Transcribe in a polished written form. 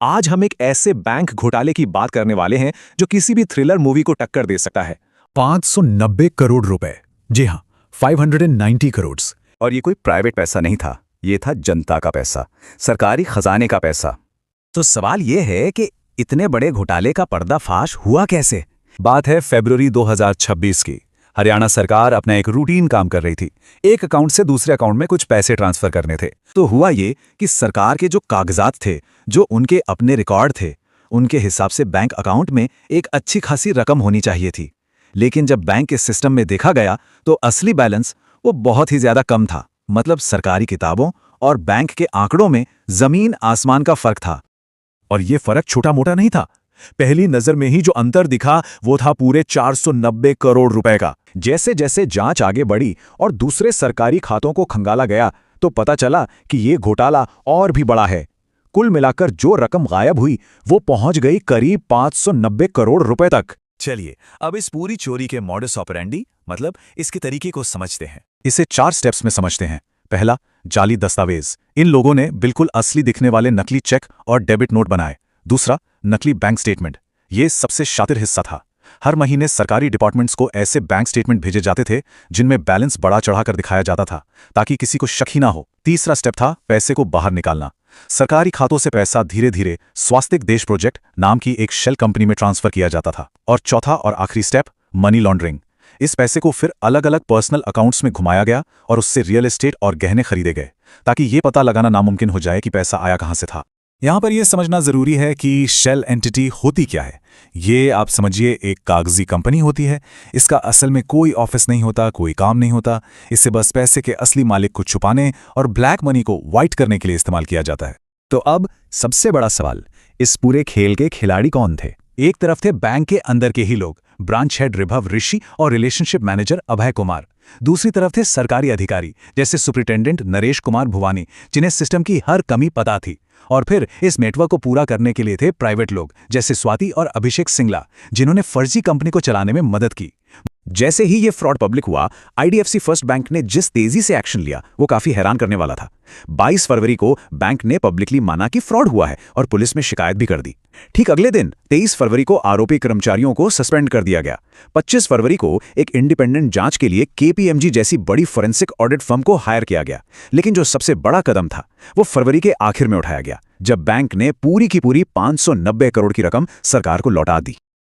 आज हम एक ऐसे बैंक घोटाले की बात करने वाले हैं जो किसी भी थ्रिलर मूवी को टक्कर दे सकता है। 590 करोड़ रुपए। जी हाँ, 590 करोड़। और ये कोई प्राइवेट पैसा नहीं था, ये था जनता का पैसा, सरकारी खजाने का पैसा। तो सवाल ये है कि इतने बड़े घोटाले का पर्दाफाश हुआ कैसे? बात है फरवरी 2026 की। हरियाणा सरकार अपना एक रूटीन काम कर रही थी। एक अकाउंट से दूसरे अकाउंट में कुछ पैसे ट्रांसफर करने थे। तो हुआ ये कि सरकार के जो कागजात थे, जो उनके अपने रिकॉर्ड थे, उनके हिसाब से बैंक अकाउंट में एक अच्छी खासी रकम होनी चाहिए थी। लेकिन जब बैंक के सिस्टम में देखा गया तो असली बैलेंस वो बहुत ही ज्यादा कम था। मतलब सरकारी किताबों और बैंक के आंकड़ों में जमीन आसमान का फर्क था। और ये फर्क छोटा मोटा नहीं था। पहली नजर में ही जो अंतर दिखा वो था पूरे 490 करोड़ रुपए का। जैसे जैसे जांच आगे बढ़ी और दूसरे सरकारी खातों को खंगाला गया तो पता चला कि ये घोटाला और भी बड़ा है। कुल मिलाकर जो रकम गायब हुई वो पहुंच गई करीब 590 करोड़ रुपए तक। चलिए अब इस पूरी चोरी के मॉडस ऑपरेंडी मतलब इसके तरीके को समझते हैं। इसे 4 स्टेप्स में समझते हैं। पहला, जाली दस्तावेज। इन लोगों ने बिल्कुल असली दिखने वाले नकली चेक और डेबिट नोट बनाए। दूसरा, नकली बैंक स्टेटमेंट। ये सबसे शातिर हिस्सा था। हर महीने सरकारी डिपार्टमेंट्स को ऐसे बैंक स्टेटमेंट भेजे जाते थे जिनमें बैलेंस बढ़ा चढ़ाकर दिखाया जाता था ताकि किसी को शक ही ना हो। तीसरा स्टेप था पैसे को बाहर निकालना। सरकारी खातों से पैसा धीरे धीरे स्वास्तिक देश प्रोजेक्ट नाम की एक शेल कंपनी में ट्रांसफर किया जाता था। और चौथा और आखिरी स्टेप, मनी लॉन्ड्रिंग। इस पैसे को फिर अलग अलग पर्सनल अकाउंट्स में घुमाया गया और उससे रियल एस्टेट और गहने खरीदे गए ताकि ये पता लगाना नामुमकिन हो जाए कि पैसा आया कहां से था। यहां पर यह समझना जरूरी है कि शेल एंटिटी होती क्या है। ये आप समझिए एक कागजी कंपनी होती है। इसका असल में कोई ऑफिस नहीं होता, कोई काम नहीं होता। इससे बस पैसे के असली मालिक को छुपाने और ब्लैक मनी को व्हाइट करने के लिए इस्तेमाल किया जाता है। तो अब सबसे बड़ा सवाल, इस पूरे खेल के खिलाड़ी कौन थे? एक तरफ थे बैंक के अंदर के ही लोग, ब्रांच हेड रिभव ऋषि और रिलेशनशिप मैनेजर अभय कुमार। दूसरी तरफ थे सरकारी अधिकारी जैसे सुपरिटेंडेंट नरेश कुमार भुवानी, जिन्हें सिस्टम की हर कमी पता थी। और फिर इस नेटवर्क को पूरा करने के लिए थे प्राइवेट लोग जैसे स्वाति और अभिषेक सिंगला, जिन्होंने फर्जी कंपनी को चलाने में मदद की। जैसे ही ये फ्रॉड पब्लिक हुआ, आईडीएफसी फर्स्ट बैंक ने जिस तेजी से एक्शन लिया वो काफी हैरान करने वाला था। 22 फरवरी को बैंक ने पब्लिकली माना कि फ्रॉड हुआ है और पुलिस में शिकायत भी कर दी। ठीक अगले दिन 23 फरवरी को आरोपी कर्मचारियों को सस्पेंड कर दिया गया। 25 फरवरी को एक इंडिपेंडेंट जांच के लिए केपीएमजी जैसी बड़ी फोरेंसिक ऑडिट फर्म को हायर किया गया। लेकिन जो सबसे बड़ा कदम था वो फरवरी के आखिर में उठाया गया, जब बैंक ने पूरी की पूरी 590 करोड़ की रकम सरकार को लौटा दी।